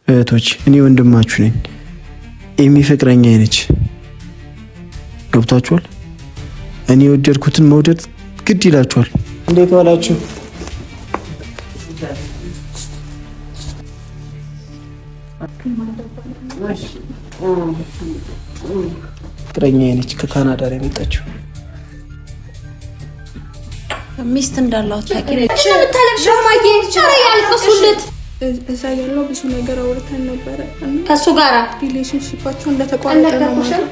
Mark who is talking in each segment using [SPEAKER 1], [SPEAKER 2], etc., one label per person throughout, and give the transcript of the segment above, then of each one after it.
[SPEAKER 1] እህቶች እኔ ወንድማችሁ ነኝ። ኤሚ ፍቅረኛዬ ነች። ገብታችኋል? እኔ የወደድኩትን መውደድ ግድ ይላችኋል። እንዴት ዋላችሁ? ፍቅረኛዬ ነች ከካናዳ ላይ መጣችው።
[SPEAKER 2] ሚስት እንዳላት
[SPEAKER 3] እዛ ያለው ብዙ ነገር አውርተን ነበረ
[SPEAKER 2] ከሱ ጋራ
[SPEAKER 3] ሪሌሽንሺፓቸው እንደተቋረጠ ነው ማለት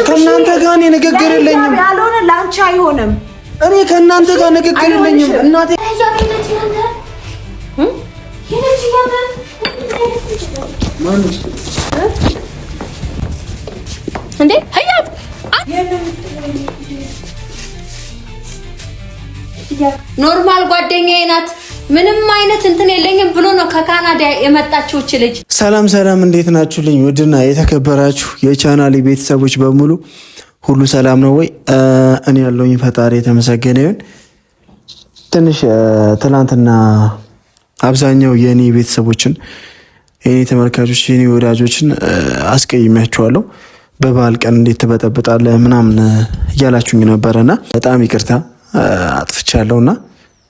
[SPEAKER 1] ከእናንተ ጋር እኔ ንግግር የለኝም።
[SPEAKER 2] ያልሆነ ላንቺ አይሆንም።
[SPEAKER 1] እኔ ከእናንተ ጋር ንግግር የለኝም። እናቴ
[SPEAKER 2] እንዴ ህያብ ኖርማል ጓደኛዬ ናት። ምንም አይነት እንትን የለኝም ብሎ ነው ከካናዳ የመጣችው ልጅ።
[SPEAKER 1] ሰላም ሰላም፣ እንዴት ናችሁልኝ? ውድና የተከበራችሁ የቻናሌ ቤተሰቦች በሙሉ ሁሉ ሰላም ነው ወይ? እኔ ያለውኝ ፈጣሪ የተመሰገነ ይሁን። ትንሽ ትናንትና አብዛኛው የኔ ቤተሰቦችን የኔ ተመልካቾች የኔ ወዳጆችን አስቀይሜያቸዋለሁ። በበዓል ቀን እንዴት ትበጠብጣለህ ምናምን እያላችሁኝ ነበረና በጣም ይቅርታ አጥፍቻለሁና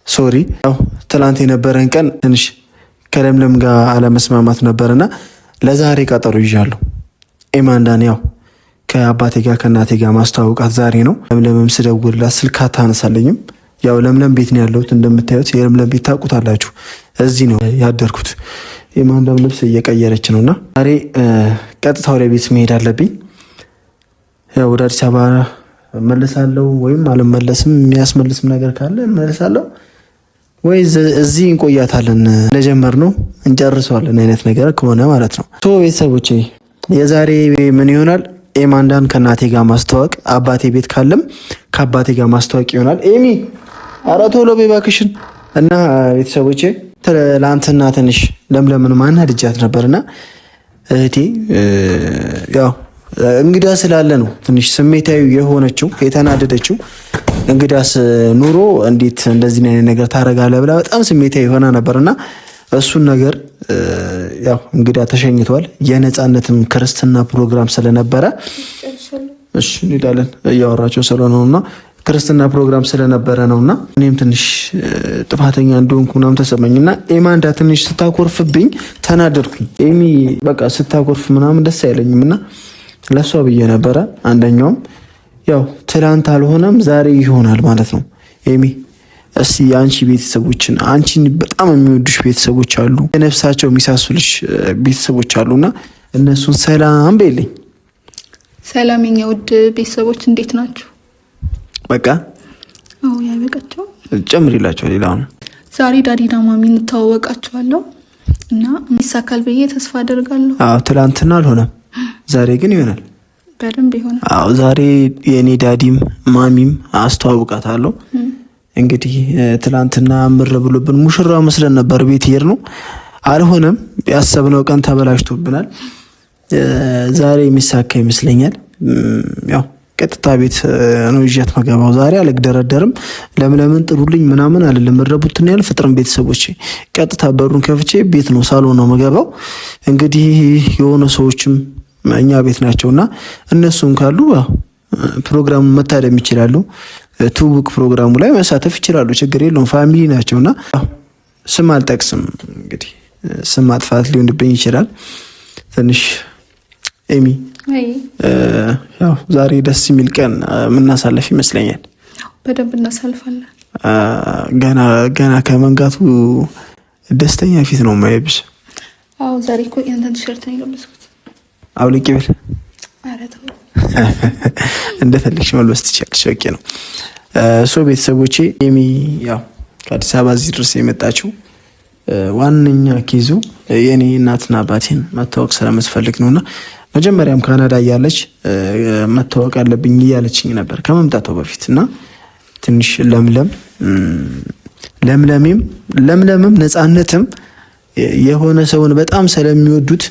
[SPEAKER 1] ሶሪ። ያው ትናንት የነበረን ቀን ትንሽ ከለምለም ጋር አለመስማማት ነበርና ለዛሬ ቀጠሮ ይዣለሁ። ኤማንዳን ያው ከአባቴ ጋር ከእናቴ ጋር ማስተዋወቃት ዛሬ ነው። ለምለምም ስደውልላት ስልክ አታነሳለኝም። ያው ለምለም ቤት ነው ያለሁት። እንደምታዩት የለምለም ቤት ታውቁታላችሁ። እዚህ ነው ያደርኩት። ኤማንዳም ልብስ እየቀየረች ነውና ዛሬ ቀጥታ ወደ ቤት መሄድ አለብኝ። ያው ወደ አዲስ አበባ እመለሳለሁ ወይም አልመለስም። የሚያስመልስም ነገር ካለ እመለሳለሁ ወይ እዚህ እንቆያታለን። እንደጀመርነው እንጨርሰዋለን አይነት ነገር ከሆነ ማለት ነው። ቤተሰቦቼ የዛሬ ምን ይሆናል? ኤማንዳን ከእናቴ ጋር ማስተዋወቅ፣ አባቴ ቤት ካለም ከአባቴ ጋር ማስተዋወቅ ይሆናል። ኤሚ ኧረ ቶሎ በይ እባክሽን። እና ቤተሰቦቼ ትላንትና ትንሽ ለምለምን ማናድጃት ነበርና እህቴ ያው እንግዳ ስላለ ነው ትንሽ ስሜታዊ የሆነችው የተናደደችው። እንግዳስ ኑሮ እንዴት እንደዚህ አይነት ነገር ታረጋለህ ብላ በጣም ስሜታዊ ሆና ነበርና እሱን ነገር ያው እንግዳ ተሸኝቷል። የነፃነትም ክርስትና ፕሮግራም ስለነበረ እሺ እንሄዳለን እያወራቸው ስለሆነውና ክርስትና ፕሮግራም ስለነበረ ነውና እኔም ትንሽ ጥፋተኛ እንደሆንኩ ምናምን ተሰማኝና ኤማንዳ ትንሽ ስታኮርፍብኝ ተናደድኩኝ። ኤሚ በቃ ስታኮርፍ ምናምን ደስ አይለኝምና ለሷ ብዬ ነበረ። አንደኛውም ያው ትላንት አልሆነም ዛሬ ይሆናል ማለት ነው። ኤሚ እስቲ የአንቺ ቤተሰቦችን አንቺን በጣም የሚወዱሽ ቤተሰቦች አሉ፣ የነፍሳቸው የሚሳሱልሽ ቤተሰቦች አሉና እነሱን ሰላም በይልኝ።
[SPEAKER 3] ሰላም የኛ ውድ ቤተሰቦች እንዴት ናችሁ?
[SPEAKER 1] በቃ
[SPEAKER 3] አዎ ያበቃቸው
[SPEAKER 1] ጨምሪላቸው። ሌላው
[SPEAKER 3] ዛሬ ዳዲና ማሚ እንተዋወቃቸዋለሁ እና የሚሳካል ብዬ ተስፋ አደርጋለሁ።
[SPEAKER 1] አዎ ትላንትና አልሆነም ዛሬ ግን ይሆናል።
[SPEAKER 3] በደንብ ይሆናል።
[SPEAKER 1] አዎ ዛሬ የኔ ዳዲም ማሚም አስተዋውቃታለሁ። እንግዲህ ትላንትና ምር ብሎብን ሙሽራው መስለን ነበር ቤት ሄር ነው አልሆነም። ያሰብነው ቀን ተበላሽቶብናል። ዛሬ የሚሳካ ይመስለኛል። ያው ቀጥታ ቤት ነው ይዣት መገባው። ዛሬ አልግደረደርም። ለምለምን ጥሩልኝ ምናምን አይደለም። ረቡትን ያል ፍጥረን ቤተሰቦቼ ቀጥታ በሩን ከፍቼ ቤት ነው ሳሎን ነው መገባው። እንግዲህ የሆነ ሰዎችም እኛ ቤት ናቸውና እነሱም ካሉ ፕሮግራሙን መታደም ይችላሉ። ትውውቅ ፕሮግራሙ ላይ መሳተፍ ይችላሉ። ችግር የለውም። ፋሚሊ ናቸውና ስም አልጠቅስም። እንግዲህ ስም ማጥፋት ሊሆንብኝ ይችላል ትንሽ። ኤሚ ያው ዛሬ ደስ የሚል ቀን የምናሳልፍ ይመስለኛል።
[SPEAKER 3] በደንብ እናሳልፋለን።
[SPEAKER 1] ገና ከመንጋቱ ደስተኛ ፊት ነው ማየብሽ።
[SPEAKER 3] አዎ ዛሬ እኮ ያንተን ቲሸርት ነው የለበስኩት።
[SPEAKER 1] አውልቂ ብል እንደፈለግሽ መልበስ ትችያለሽ። በቂ ነው። ቤተሰቦቼ ኤሚ ያው ከአዲስ አበባ እዚህ ድረስ የመጣችው ዋነኛ ኬዙ የኔ እናትና አባቴን መታወቅ ስለምትፈልግ ነውና መጀመሪያም ካናዳ እያለች መታወቅ አለብኝ እያለችኝ ነበር ከመምጣቷ በፊትና ትንሽ ለምለምም ነፃነትም የሆነ ሰውን በጣም ስለሚወዱት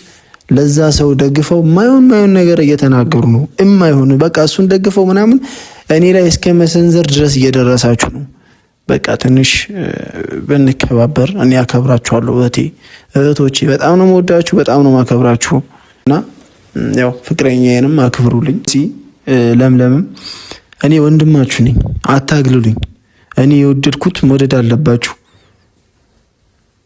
[SPEAKER 1] ለዛ ሰው ደግፈው ማይሆን ነገር እየተናገሩ ነው። የማይሆን በቃ እሱን ደግፈው ምናምን እኔ ላይ እስከ መሰንዘር ድረስ እየደረሳችሁ ነው። በቃ ትንሽ ብንከባበር። እኔ አከብራችኋለሁ እህቶቼ፣ በጣም ነው የምወዳችሁ፣ በጣም ነው የማከብራችሁ እና ያው ፍቅረኛዬንም አክብሩልኝ። ለምለምም እኔ ወንድማችሁ ነኝ፣ አታግሉልኝ። እኔ የወደድኩት መውደድ አለባችሁ።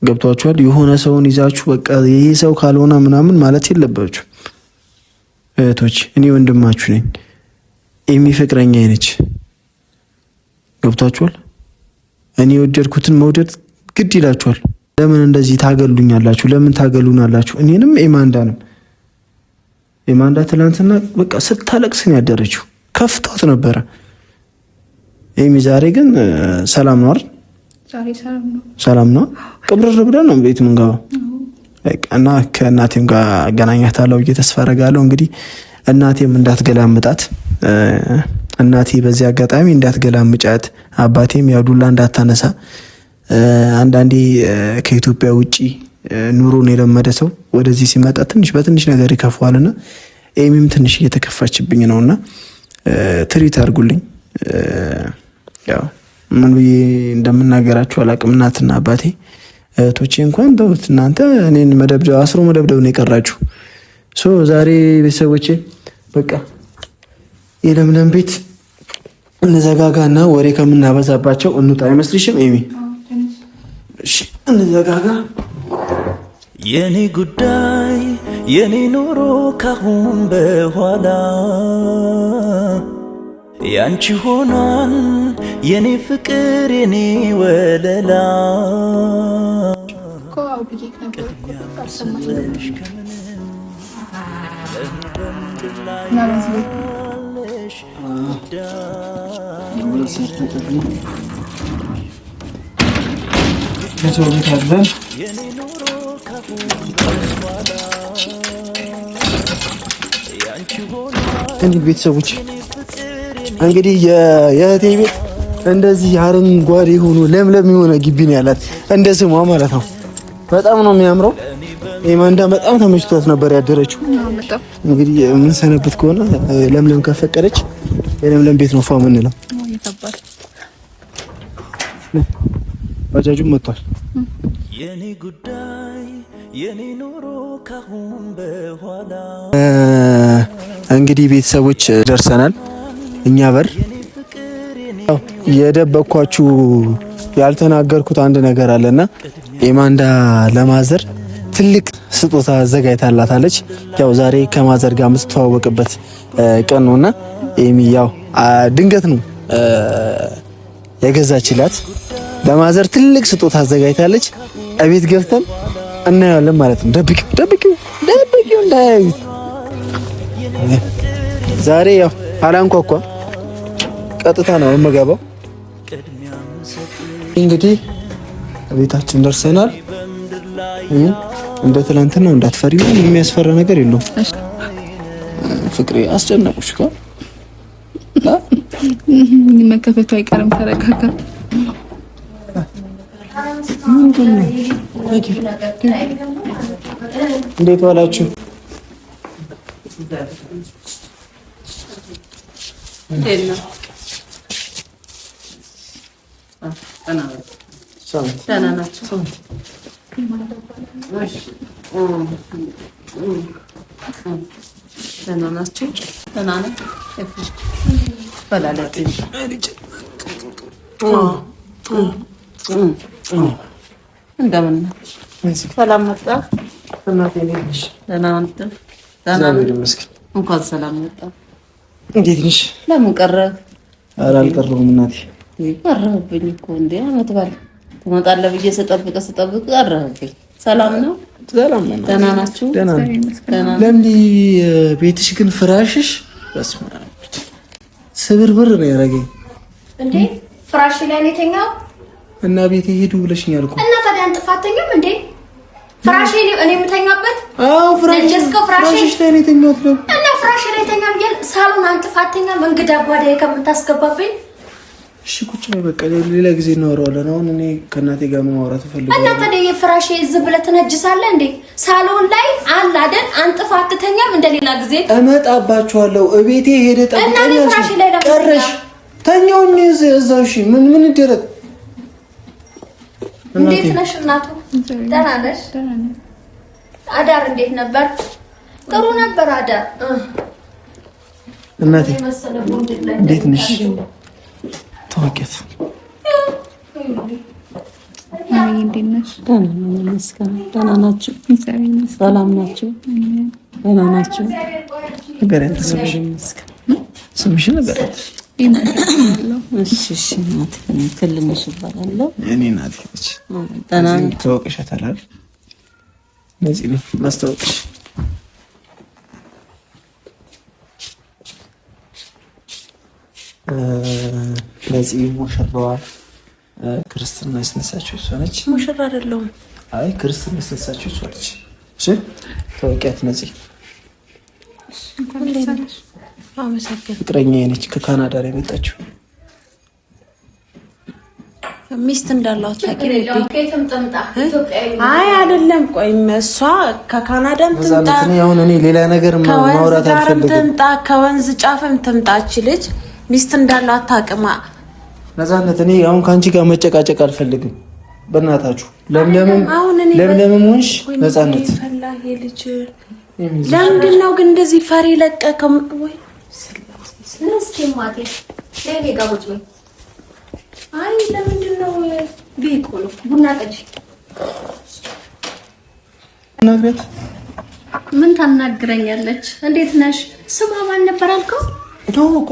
[SPEAKER 1] ገብቷችኋል? የሆነ ሰውን ይዛችሁ በቃ ይሄ ሰው ካልሆነ ምናምን ማለት የለባችሁ እህቶች። እኔ ወንድማችሁ ነኝ፣ ኤሚ ፍቅረኛዬ ነች። ገብቷችኋል? እኔ የወደድኩትን መውደድ ግድ ይላችኋል። ለምን እንደዚህ ታገሉኛላችሁ? ለምን ታገሉናላችሁ? እኔንም ኤማንዳንም። ኤማንዳ ትላንትና በቃ ስታለቅስ ነው ያደረችው፣ ከፍቷት ነበረ። ኤሚ ዛሬ ግን ሰላም ነው አይደል? ሰላም ነው። ቅብርር ብለን ነው ቤት የምንገባው እና ከእናቴም ጋር አገናኛታለሁ ብዬ ተስፋ አደርጋለሁ። እንግዲህ እናቴም እንዳትገላምጣት፣ እናቴ በዚህ አጋጣሚ እንዳትገላምጫት፣ አባቴም ያዱላ እንዳታነሳ። አንዳንዴ ከኢትዮጵያ ውጪ ኑሮን የለመደ ሰው ወደዚህ ሲመጣ ትንሽ በትንሽ ነገር ይከፋዋልና ኤሚም ትንሽ እየተከፋችብኝ ነውና ትሪት አድርጉልኝ። ያው ምን ብዬ እንደምናገራችሁ አላቅም። እናትና አባቴ እህቶቼ እንኳን ተውት እናንተ፣ እኔን መደብደብ አስሮ መደብደብ ነው የቀራችሁ። ዛሬ ቤተሰቦቼ በቃ የለምለም ቤት እንዘጋጋና ወሬ ከምናበዛባቸው እንውጣ። አይመስልሽም ኤሚ? እሺ እንዘጋጋ።
[SPEAKER 4] የኔ ጉዳይ የኔ ኑሮ ካሁን በኋላ ያንቺ ሆኗል የኔ ፍቅር የኔ ወለላ።
[SPEAKER 1] ቤተሰቦች እንግዲህ የእህቴ ቤት እንደዚህ አረንጓዴ ሆኖ ለምለም የሆነ ግቢ ነው ያላት፣ እንደ ስሟ ማለት ነው። በጣም ነው የሚያምረው። ኤማንዳ በጣም ተመችቷት ነበር ያደረችው። እንግዲህ ምን ሰነበት ከሆነ ለምለም ከፈቀደች የለምለም ቤት ነው ፏ የምንለው። ባጃጁም መጥቷል። የኔ ጉዳይ የኔ ኑሮ ካሁን በኋላ እንግዲህ ቤተሰቦች ደርሰናል። እኛ በር የደበኳችሁ ያልተናገርኩት አንድ ነገር አለና ኤማንዳ ለማዘር ትልቅ ስጦታ አዘጋጅታላታለች። ያው ዛሬ ከማዘር ጋር የምትተዋወቅበት ቀን ነውና ኤሚ ያው ድንገት ነው የገዛችላት። ለማዘር ትልቅ ስጦታ አዘጋጅታለች። እቤት ገብተን እናያለን ማለት ነው። ደብቂው እንዳያዩት። ዛሬ ያው አላንኳኳ ቀጥታ ነው የምገባው። እንግዲህ ቤታችን ደርሰናል። እንደ ትላንትና እንዳትፈሪ፣ ምንም የሚያስፈራ ነገር የለውም። ፍቅሬ አስጨነቁሽ እኮ
[SPEAKER 3] መከፈቱ አይቀርም። ተረጋጋ።
[SPEAKER 1] እንዴት ዋላችሁ?
[SPEAKER 2] እንደምን ሰላም መጣ? እንኳን ሰላም መጣ።
[SPEAKER 1] እንዴት ነሽ?
[SPEAKER 2] ለምን ቀረህ?
[SPEAKER 1] ኧረ አልቀረሁም እናቴ።
[SPEAKER 2] ቀረህብኝ እኮ እንዴ! አመት በዓል ትመጣለህ ብዬ ስጠብቅ ቀረህብኝ። ሰላም ነው?
[SPEAKER 1] ሰላም ነው።
[SPEAKER 2] ደህና ናችሁ?
[SPEAKER 1] ደህና ነው። ለምን ቤትሽ ግን ፍራሽሽ በስመ አብ ስብርብር ነው ያደረገኝ
[SPEAKER 2] እንዴ? ፍራሽ ላይ ነው የተኛው
[SPEAKER 1] እና ቤቴ ሄዱ ብለሽኛል እኮ። እና
[SPEAKER 2] ታዲያ አንጥፋተኝም እንዴ? ፍራሽ እኔ የምተኛበት?
[SPEAKER 1] አዎ ፍራሽሽ ላይ ነው የተኛሁት ነው።
[SPEAKER 2] እና ፍራሽ ላይ ተኛ ብዬ ሳሎን አንጥፋተኛም እንግዳ ጓዳዬ ከምታስገባብኝ።
[SPEAKER 1] እሺ ቁጭ በይ በቃ ሌላ ጊዜ እናወራዋለን። አሁን እኔ ከእናቴ ጋር ማውራት እፈልጋለሁ።
[SPEAKER 2] እና ታዲያ የፍራሽ ዝም ብለህ ትነጅሳለህ እንዴ? ሳሎን ላይ አለ አይደል? አንጥፋ አትተኛም እንደሌላ ጊዜ?
[SPEAKER 1] እመጣባችኋለሁ። እቤቴ ሄደ ጠብቀኝ።
[SPEAKER 2] እና ፍራሽ ላይ
[SPEAKER 1] ተኛውኝ እዛው። እሺ ምን ይደረግ?
[SPEAKER 2] እንዴት ነሽ እናቱ? ደህና ነሽ? አዳር እንዴት ነበር? ጥሩ ነበር አዳር።
[SPEAKER 1] እናቴ እንዴት ነሽ? ተወቀት
[SPEAKER 3] እንዴት ነሽ?
[SPEAKER 5] ደህና ናችሁ? ሰላም ናችሁ? ደህና ናችሁ?
[SPEAKER 1] ንገሪያት ስምሽ ንገሪያት።
[SPEAKER 5] እሺ እናቴ ትልምሽ እባላለሁ።
[SPEAKER 1] እኔ እናቴ ነች።
[SPEAKER 5] ደህና
[SPEAKER 1] ተወቅሻታል አይደል? ነፂ ነው ማስታወቅሽ። ነፂ ሙሽራዋ ክርስትና ያስነሳችው እሷ ነች።
[SPEAKER 5] ሙሽራ አይደለሁም።
[SPEAKER 1] አይ ክርስትና ያስነሳችው እሷ ነች። እሺ ተወቂያት ነፂ። ፍቅረኛዬ ነች ከካናዳ ላይ የመጣችው።
[SPEAKER 5] ሚስት እንዳለው አይ አይደለም። ቆይ እሷ ከካናዳም ትምጣ
[SPEAKER 1] አሁን እኔ ሌላ ነገር ማውራት አልፈልግም።
[SPEAKER 5] ትምጣ ከወንዝ ጫፍም ትምጣች ልጅ ሚስት እንዳለው አታውቅም።
[SPEAKER 1] ነፃነት እኔ አሁን ከአንቺ ጋር መጨቃጨቅ አልፈልግም። በእናታችሁ ለምለምም ሆንሽ ነፃነት
[SPEAKER 5] ለምንድን ነው ግን እንደዚህ ፈሪ ለቀቀም ወይ?
[SPEAKER 2] አይ ለምንድን ነው ቢቆሉ ቡና ቀጂ
[SPEAKER 1] ናግረት
[SPEAKER 2] ምን ታናግረኛለች? እንዴት ነሽ? ስሟ ማን ነበር አልከው?
[SPEAKER 1] ተውቆ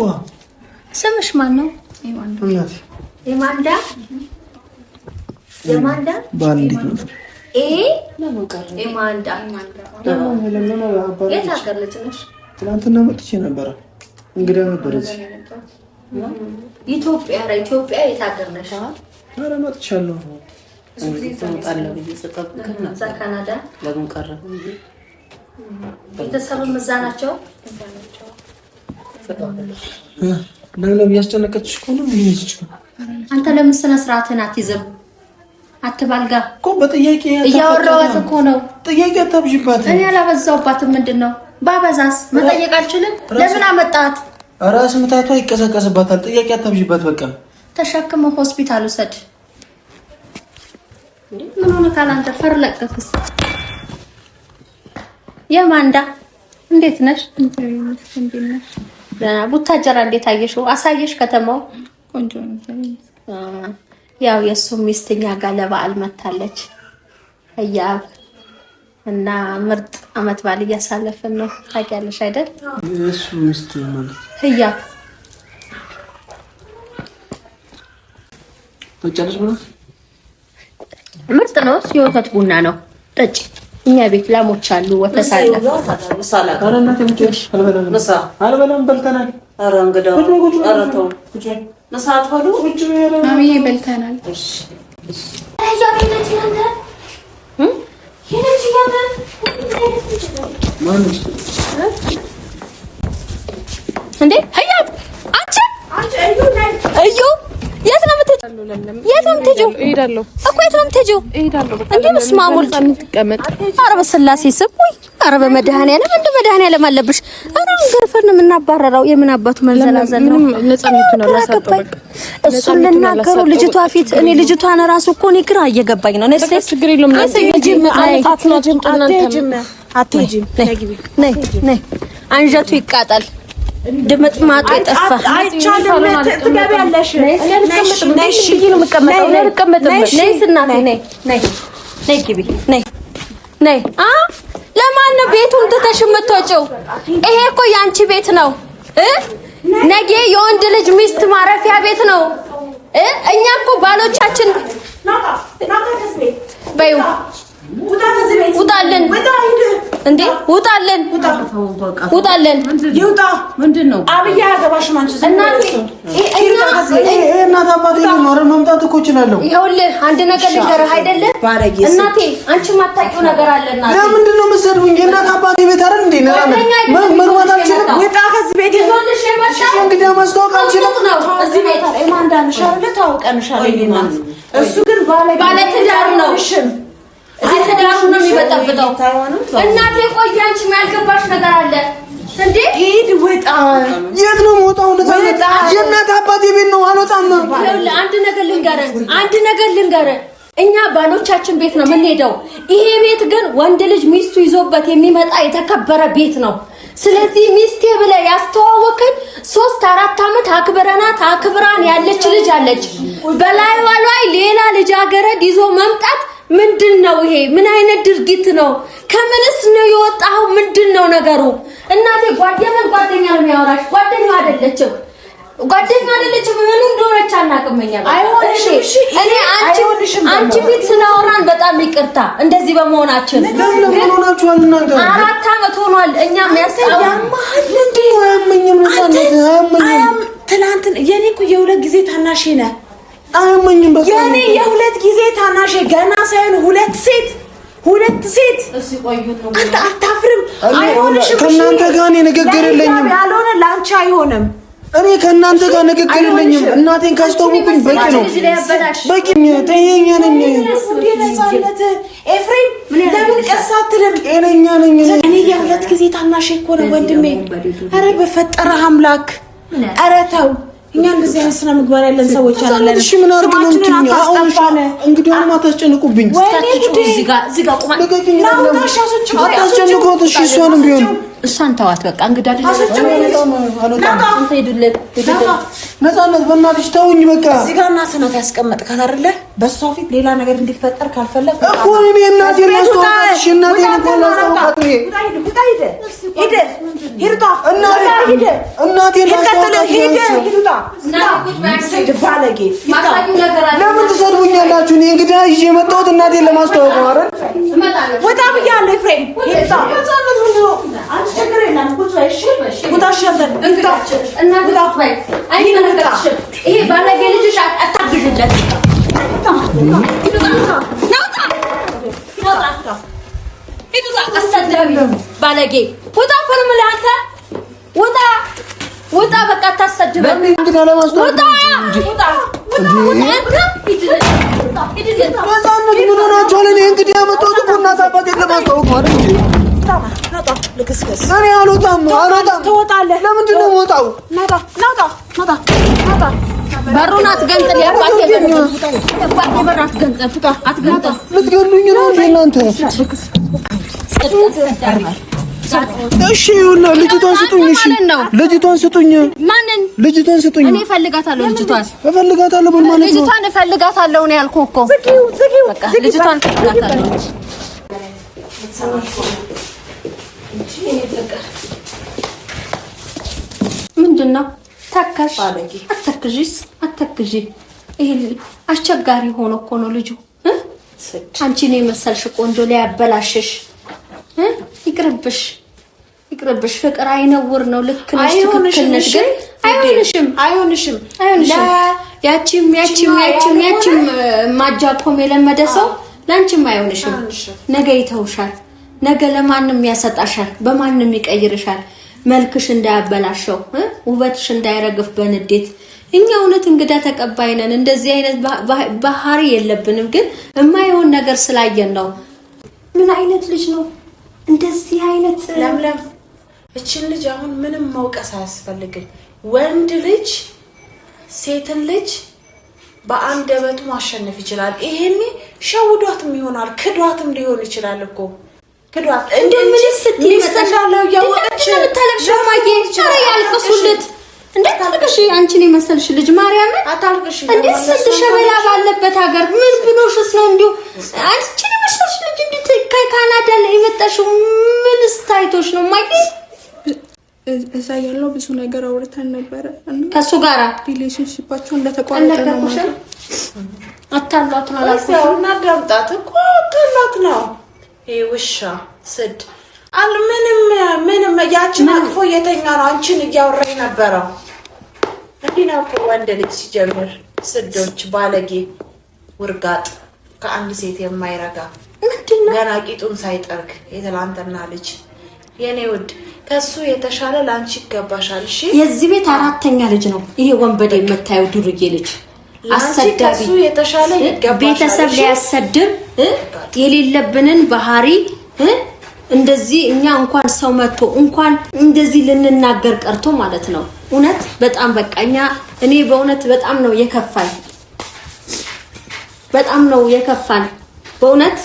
[SPEAKER 2] ስምሽ ማን ነው? የማንዳ
[SPEAKER 1] ባል እንዴት ነው?
[SPEAKER 2] የማንዳ የት ሀገር ልጅ ነሽ?
[SPEAKER 1] ትናንትና መጥቼ ነበረ። እንግዳ ነበር እዚህ
[SPEAKER 2] ኢትዮጵያ የት ሀገር ነሽ?
[SPEAKER 1] ኧረ መጥቻለሁ።
[SPEAKER 2] እዛ ካናዳ
[SPEAKER 5] ለምን ቀረብ?
[SPEAKER 2] ቤተሰብም እዛ ናቸው።
[SPEAKER 1] ለምን ያስጨነቀችሽ እኮ ነው?
[SPEAKER 2] አንተ ለምን ስነ ስርዓትህን አትይዝም? አትባልጋ
[SPEAKER 1] እኮ በጥያቄ
[SPEAKER 2] እያወራኋት እኮ ነው።
[SPEAKER 1] ጥያቄ አታብዥባት።
[SPEAKER 2] እኔ አላበዛሁባትም። ምንድን ነው ባበዛስ መጠየቅ አልችልም? ለምን አመጣት?
[SPEAKER 1] ራስ ምታቷ ይቀሰቀስባታል። ጥያቄ አታብዥባት። በቃ
[SPEAKER 2] ተሸክመ ሆስፒታል ውሰድ። ምን ሆነ ካላንተ ፈርለቀክስ? የማንዳ እንዴት ነሽ? ቡታጀራ እንዴት አየሽው? አሳየሽ ከተማው?
[SPEAKER 3] ቆንጆ ነው።
[SPEAKER 2] ያው የሱ ሚስትኛ ጋር ለበዓል መታለች። ህያብ እና ምርጥ አመት በዓል እያሳለፍን ነው። ታውቂያለሽ አይደል?
[SPEAKER 1] የሱ ሚስት ማለት
[SPEAKER 2] ህያብ
[SPEAKER 1] ተጨርሽ ማለት
[SPEAKER 2] ምርጥ ነው። የወተት ቡና ነው። ጠጪ። እኛ ቤት ላሞች አሉ። ወተት አለ።
[SPEAKER 1] ኧረ እናቴ ምትሽ አልበላም በልተናል።
[SPEAKER 5] ኧረ እንግዳው ኧረ ተው ነሳት ሆዱ
[SPEAKER 3] ማሚዬ በልተናል።
[SPEAKER 2] እንዴ ህያብ አንቺ እዩ የት ነው የምትሄጂው?
[SPEAKER 3] እሄዳለሁ
[SPEAKER 2] እኮ የት ነው የምትሄጂው? እንዴ በስመ አብ ወልድ
[SPEAKER 3] ተቀመጥ።
[SPEAKER 2] ኧረ በስላሴ ስም ወይ ኧረ በመድኃኒዓለም እንደ መድኃኒዓለም አለብሽ። ኧረ ገርፈን ነው የምናባረረው። የምን አባቱ መንዘላዘል ነው?
[SPEAKER 3] ነፃነቱን አላሳጣው በቃ
[SPEAKER 2] እሱን ልናገረው ልጅቷ ፊት። እኔ ልጅቷን ራሱ እኮ እኔ ግራ እየገባኝ ነው። ነስ
[SPEAKER 3] ችግር የለውም።
[SPEAKER 2] ነይ አንጀቱ ይቃጠል። ድምጥ ማጡ ይጠፋ።
[SPEAKER 5] አይቻልም። ትገቢያለሽ።
[SPEAKER 2] ነይ ለማን ነው ቤቱን ትተሽ የምትወጪው? ይሄ እኮ የአንቺ ቤት ነው። ነገ የወንድ ልጅ ሚስት ማረፊያ ቤት ነው። እኛ እኮ ባሎቻችን በይው ውጣልን እንዴ ውጣልን ውጣልን።
[SPEAKER 5] ይውጣ። ምንድነው? አብያ ያገባሽ ማንቺ
[SPEAKER 2] እናቴ
[SPEAKER 1] እናት አባቴ ነው መምጣት እኮ እችላለሁ።
[SPEAKER 2] ይኸውልህ አንድ ነገር ልንገርህ አይደለ እናቴ፣ አንቺ የማታውቂው ነገር አለ። እናቴ
[SPEAKER 1] ለምንድን ነው የምትሰድቡኝ? የእናት አባቴ ቤት አይደል እንዴ? መግባት አልችልም።
[SPEAKER 5] ውጣ ከዚህ ቤት።
[SPEAKER 2] ይዞልሽ የመጣው
[SPEAKER 1] እንግዲህ ማስታወቅ አልችልም
[SPEAKER 2] ነው። እዚህ ቤት
[SPEAKER 5] ማንዳንሽ አይደል? ታውቀንሻል። እናት እሱ ግን
[SPEAKER 2] ባለ ትዳር ነው። እዚህ ትዳሩ ነው የሚበጠብጠው። እናቴ ቆይ፣ አንቺ ያልገባሽ ነገር አለ። እንዴ
[SPEAKER 5] ሂድ ወጣ
[SPEAKER 1] የት ነው የምወጣው ነፃነት የእናት አባቴ ቤት ነው አልወጣም
[SPEAKER 2] አንድ ነገር ልንገርህ እኛ ባሎቻችን ቤት ነው የምንሄደው ይሄ ቤት ግን ወንድ ልጅ ሚስቱ ይዞበት የሚመጣ የተከበረ ቤት ነው ስለዚህ ሚስቴ ብለ ያስተዋወከን 3-4 አመት አክብራን ያለች ልጅ አለች በላይ ዋላይ ሌላ ልጅ አገረድ ይዞ መምጣት ምንድነው ይሄ ምን አይነት ድርጊት ነው ከመንስ ነው የወጣው ምንድነው ነገሩ እናቴ ጓደኛ ነው የሚያወራሽ ጓደኛ አይደለችም ምን እንደሆነች አናቀመኛ
[SPEAKER 5] አይሆንሽ
[SPEAKER 2] እኔ አንቺ ፊት ስለአወራን በጣም ይቅርታ እንደዚህ በመሆናችን
[SPEAKER 1] ለምን ሆናችኋል እናንተ
[SPEAKER 2] 4 አመት ሆኗል እኛም
[SPEAKER 5] ያማል እንዴ
[SPEAKER 1] አያመኝም ነፃነት
[SPEAKER 5] ትናንት የኔ እኮ የሁለት ጊዜ ታናሽ ነህ
[SPEAKER 1] አያመኝም በቃ
[SPEAKER 5] የኔ የሁለት ጊዜ ታናሽ ገና ሳይሆን ሁለት ሴት
[SPEAKER 2] እሱ ቆዩ ነው
[SPEAKER 5] አንተ አታፍርም አይሆንሽ
[SPEAKER 1] ከእናንተ ጋር ንግግር የለኝም
[SPEAKER 5] ያልሆነ ላንቺ አይሆንም
[SPEAKER 1] እኔ ከእናንተ ጋር ንግግር የለኝም እናቴን ካስተዋወቁኝ በቂ ነው በቂኝ ጤነኛ ነኝ
[SPEAKER 5] ነፃነት ኤፍሬም ለምን ቀሳትልም
[SPEAKER 1] ጤነኛ ነኝ
[SPEAKER 5] እኔ የሁለት ጊዜ ታናሽ እኮ ነው ወንድሜ ኧረ በፈጠረህ አምላክ ኧረ ተው እኛ እንደዚህ አይነት ስነ ምግባር ያለን ሰዎች አላለን
[SPEAKER 1] እሺ ምን አርገን እንግዲህ አሁን አታስጨንቁብኝ
[SPEAKER 2] እዚህ ጋር ቁማ
[SPEAKER 1] አታስጨንቁት እሺ እሷንም ቢሆን
[SPEAKER 2] እሷን ተዋት በቃ እንግዳ
[SPEAKER 1] ነፃነት በእናትሽ ተውኝ በቃ
[SPEAKER 5] እዚህ ጋር እናትህ ናት ያስቀመጥካት አይደለ በሷ ፊት ሌላ ነገር እንዲፈጠር ካልፈለግ
[SPEAKER 1] እኮ እኔ እናቴን ማስተዋወቅሽ እናቴን እኮ ላስተዋወቃት ነው እናቴን ለምን ትሰድቡኛላችሁ እኔ እንግዳ ይዤ የመጣሁት እናቴን ለማስተዋወቅ ነው አይደል
[SPEAKER 5] ወጣ ብያለሁ ኤፍሬም ነፃነት ምንድን ነው አንቺ ችግር የለም ቁጭ በይ እሺ ውጣ ሸበል
[SPEAKER 2] ይሄ ባለጌ ልጅሽ አታግዥለት አሰዳቢ ባለጌ ውጣ ፈርምላ አንተ ውጣ በቃ አታሰድበን
[SPEAKER 1] እንግዳ ለማስተዋወቅ ነፃነት ምን ሆናችኋል እኔ እንግዲህ ያመጣሁት እኮ እናት አባቴን ለማስተዋወቅ ነው አይደል እኔ አልወጣም
[SPEAKER 5] ትወጣለህ
[SPEAKER 1] ለምንድን ነው የምወጣው
[SPEAKER 5] ናውጣ
[SPEAKER 2] በሩን አትገንጥል ያባቴ በር አትገንጥል
[SPEAKER 1] ልትገሉኝ ነው እንዴ እናንተ እሺ ይሁን ልጅቷን ስጡኝ እሺ ልጅቷን ስጡኝ
[SPEAKER 2] ማንን
[SPEAKER 1] ልጅቷን ስጡኝ
[SPEAKER 2] እኔ እፈልጋታለሁ
[SPEAKER 1] እፈልጋታለሁ ምን ማለት ነው
[SPEAKER 2] ልጅቷን እፈልጋታለሁ ነው ያልኩህ እኮ በቃ ልጅቷን እፈልጋታለሁ ምንድነው ታካሽ አተክጂ ይሄ አስቸጋሪ ሆኖ እኮ ነው ልጁ አንቺ ነው መሰልሽ ቆንጆ ላይ ያበላሽሽ ይቅርብሽ ፍቅር አይነውር ነው ልክ ነሽ ትክክል ነሽ ግን አይሆንሽም ያቺም ማጃኮም የለመደ ሰው ላንቺም አይሆንሽም ነገ ይተውሻል ነገ ለማንም ያሰጣሻል በማንም ይቀይርሻል መልክሽ እንዳያበላሽው ውበትሽ እንዳይረግፍ በንዴት እኛ እውነት እንግዳ ተቀባይ ነን እንደዚህ አይነት ባህሪ የለብንም ግን የማይሆን ነገር ስላየን ነው ምን አይነት ልጅ ነው እንደዚህ አይነት
[SPEAKER 5] ለምለም እቺን ልጅ አሁን ምንም መውቀስ አያስፈልግም ወንድ ልጅ ሴትን ልጅ በአንደበቱ ማሸነፍ ይችላል ይሄኔ ሸውዷትም ይሆናል ክዷትም ሊሆን ይችላል እኮ ክዷት
[SPEAKER 2] እንደምልስ ስትይመጣለው ያወቀች ተለብሽው ማግኘት ያልቀሱለት እንደታልቅሽ አንቺን የመሰልሽ ልጅ ማርያም
[SPEAKER 5] አታልቅሽ
[SPEAKER 2] እንዴ ስትሸበላ ባለበት ሀገር ምን ብሎሽስ ነው እንዴ አንቺን የመሰልሽ ልጅ እንዴ ከካናዳ ላይ የመጣሽው ምን ስታይቶሽ ነው ማግኘት
[SPEAKER 3] እዛ ያለው ብዙ ነገር አውርተን ነበር
[SPEAKER 2] ከሱ ጋራ
[SPEAKER 3] ሪሌሽንሺፓቸው እንደተቋረጠ ነው ማለት
[SPEAKER 2] አታሏት ነው አላልኩሽ
[SPEAKER 5] እና ዳምጣት እኮ አታሏት ነው ውሻ ስድ አል ምንም ያችን አቅፎ የተኛ ነው አንቺን እያወራኝ ነበረው እንዲና እኮ ወንድ ልጅ ሲጀምር ስዶች ባለጌ ውርጋጥ ከአንድ ሴት የማይረጋ ገና ቂጡን ሳይጠርግ የትላንትና ልጅ የኔ ውድ ከሱ የተሻለ ላንቺ ይገባሻል እሺ
[SPEAKER 2] የዚህ ቤት አራተኛ ልጅ ነው ይሄ ወንበዴ የምታየው ዱርዬ ልጅ
[SPEAKER 5] አሰዳቢ ከሱ የተሻለ ይገባሻል
[SPEAKER 2] ቤተሰብ ሊያሰድብ የሌለብንን ባህሪ እንደዚህ እኛ እንኳን ሰው መጥቶ እንኳን እንደዚህ ልንናገር ቀርቶ ማለት ነው። እውነት በጣም በቃኛ እኔ በእውነት በጣም ነው የከፋኝ። በጣም ነው የከፋን በእውነት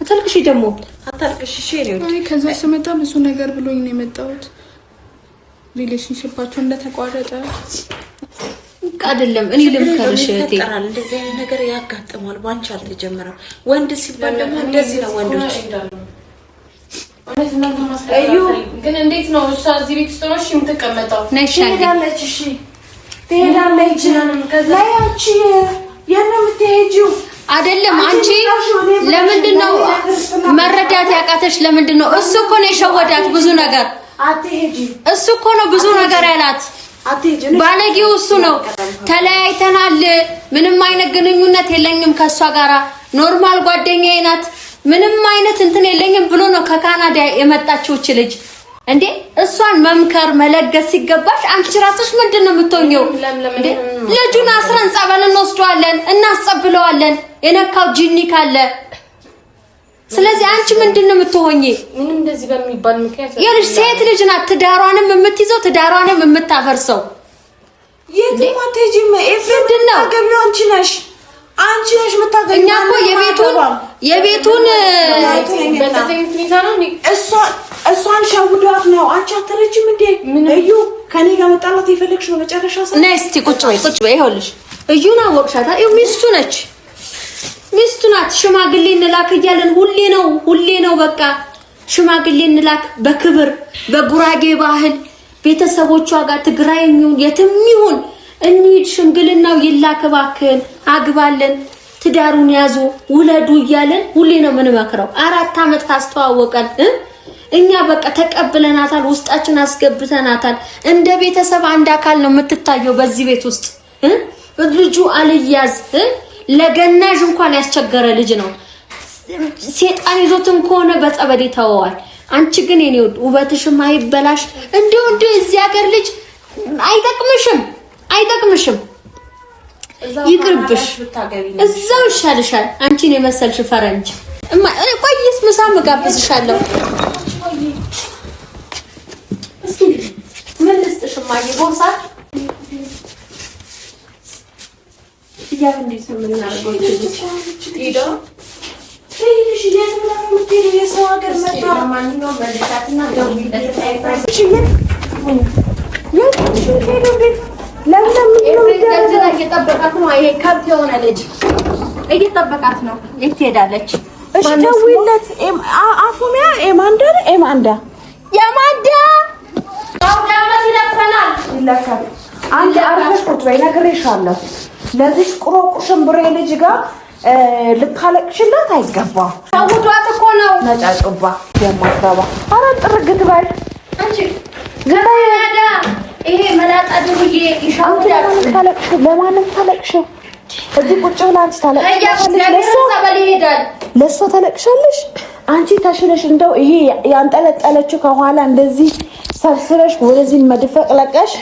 [SPEAKER 2] አታልቅሽ ደግሞ አታልቅሽ እሺ ነው
[SPEAKER 3] ከዛ ስመጣ ብዙ ነገር ብሎኝ ነው የመጣሁት ሪሌሽንሺፓቸው እንደተቋረጠ
[SPEAKER 2] አይደለም እኔ ልምከርሽ እቴ
[SPEAKER 5] እንደዚህ አይነት ነገር ያጋጥማል ባንቺ አልተጀመረም ወንድ ሲባል ደግሞ እንደዚህ ነው ወንዶች
[SPEAKER 2] እዩ
[SPEAKER 6] ግን እንዴት ነው እሷ እዚህ ቤት ውስጥ ነው እሺ የምትቀመጠው
[SPEAKER 5] ትሄዳለች እሺ ትሄዳለች ከዛ ያቺ የምትሄጂው
[SPEAKER 2] አይደለም አንቺ ለምንድነው መረዳት ያቃተሽ ለምንድነው እሱ እኮ ነው የሸወዳት ብዙ ነገር
[SPEAKER 5] አትሄጂ
[SPEAKER 2] እሱ እኮ ነው ብዙ ነገር ያላት
[SPEAKER 5] አትሄጂ
[SPEAKER 2] ባለጌው እሱ ነው ተለያይተናል ምንም አይነት ግንኙነት የለኝም ከሷ ጋራ ኖርማል ጓደኛዬ ናት ምንም አይነት እንትን የለኝም ብሎ ነው ከካናዳ የመጣችው ልጅ እንዴ እሷን መምከር መለገስ ሲገባሽ አንቺ ራስሽ ምንድነው የምትሆኚው ልጁን አስረን ጸበል እንወስደዋለን እናስጸብለዋለን የነካው ጂኒ ካለ ስለዚህ አንቺ ምንድነው የምትሆኚ
[SPEAKER 6] ምን እንደዚህ በሚባል ምክንያት
[SPEAKER 2] የልጅ ሴት ልጅ ናት ትዳሯንም የምትይዘው ትዳሯንም የምታፈርሰው
[SPEAKER 5] የትም አትሄጂም ኤፍሬም ነው ገቢው አንቺ ነሽ የምታገኘው
[SPEAKER 2] እኛ እኮ የቤቱን
[SPEAKER 6] በተዘኝ ትኒታ ነው
[SPEAKER 5] እሷን ሸውዷት ነው አንቺ አትረጂም እንዴ እዩ ከኔ ጋር መጣላት ይፈልክሽ ነው መጨረሻ ሰዓት
[SPEAKER 2] ነስቲ ቁጭ በይ ይኸውልሽ እዩና ወቅሻታ እዩ ሚስቱ ናት ሽማግሌ እንላክ እያለን ሁሌ ነው በቃ ሽማግሌ እንላክ በክብር በጉራጌ ባህል ቤተሰቦቿ ጋር ትግራይም ይሁን የትም ይሁን እንሂድ ሽምግልናው ይላከባከን አግባለን ትዳሩን ያዙ ውለዱ እያለን ሁሌ ነው ምንመክረው 4 አመት ካስተዋወቀን እኛ በቃ ተቀብለናታል ውስጣችን አስገብተናታል እንደ ቤተሰብ አንድ አካል ነው የምትታየው በዚህ ቤት ውስጥ ልጁ አልያዝ ለገናዥ እንኳን ያስቸገረ ልጅ ነው ሴጣን ይዞትን ከሆነ በጸበል ይተዋል አንቺ ግን የኔ ውበትሽም አይበላሽ እንደው እዚህ ሀገር ልጅ አይጠቅምሽም ይቅርብሽ እዛው ይሻልሻል አንቺን የመሰልሽ ፈረንጅ ቆይስ ምሳ መጋብዝሻለሁ እስኪ ምን ልስጥሽማ ይቦርሳ እንዴት ነው የምናደርገው ሄዶ ትንሽ የሰው ሀገር መጣ ማንኛውም በልታትና እየጠበቃት ነው ይሄ ከብት የሆነ ልጅ እየጠበቃት ነው የት ትሄዳለች
[SPEAKER 5] እሺ ደውይለት አፉሚያ ኤማንዳ
[SPEAKER 2] አውዳመት ይለፈናል
[SPEAKER 5] አንቺ አርፈሽ ቁጭ በይ ነግሬሻለሁ ለዚህ ሽምብሬ ልጅ ጋር ልታለቅሽላት አይገባም
[SPEAKER 2] ታውዷት እኮ ነው
[SPEAKER 5] ነጫጭባ የማትረባ ኧረ ጥርግት በል
[SPEAKER 2] አንቺ ገባያዳ ይሄ መላጣ ድርዬ ይሻውዳል
[SPEAKER 5] ታለቅሽ ለማንም ታለቅሽ እዚህ ቁጭ ብላ አንቺ ታለቅሻለሽ ለሷ ታለቅሻለሽ አንቺ ተሽለሽ እንደው ይሄ ያንጠለጠለችው ከኋላ እንደዚህ ሰብስበሽ ወደዚህ መድፈቅ ለቀሽ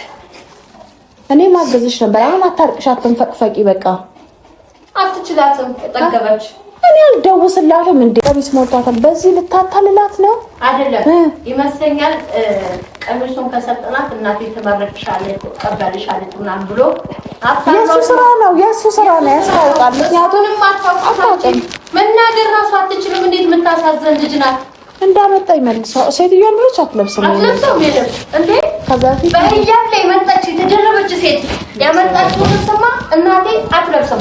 [SPEAKER 5] እኔ ማገዝሽ ነበር አሁን አታርቅሽ አትንፈቅፈቂ በቃ
[SPEAKER 2] አትችላትም ተጠገበች
[SPEAKER 5] እኔ አልደውስላትም እንዴ ቀሚስ ሞልቷታል በዚህ ልታታልላት ነው
[SPEAKER 2] አይደለም ይመስለኛል ቀሚሱን ከሰጠናት እናቴ ተመረቅሻለች ቀበልሻለች ምናምን ብሎ
[SPEAKER 5] የሱ ስራ ነው ያስታውቃል ምክንያቱም
[SPEAKER 2] አታውቅም መናገር ራሱ አትችልም እንዴት የምታሳዘን ልጅ ናት
[SPEAKER 5] እንዳመጣ ይመልሰው ሴትዮዋን ብቻ አትለብስም
[SPEAKER 2] እንዴ
[SPEAKER 5] ከዛፊ
[SPEAKER 2] በእያት ላይ መጣች የተደረበች ሴት ያመጣችው ስማ እናቴ አትለብስም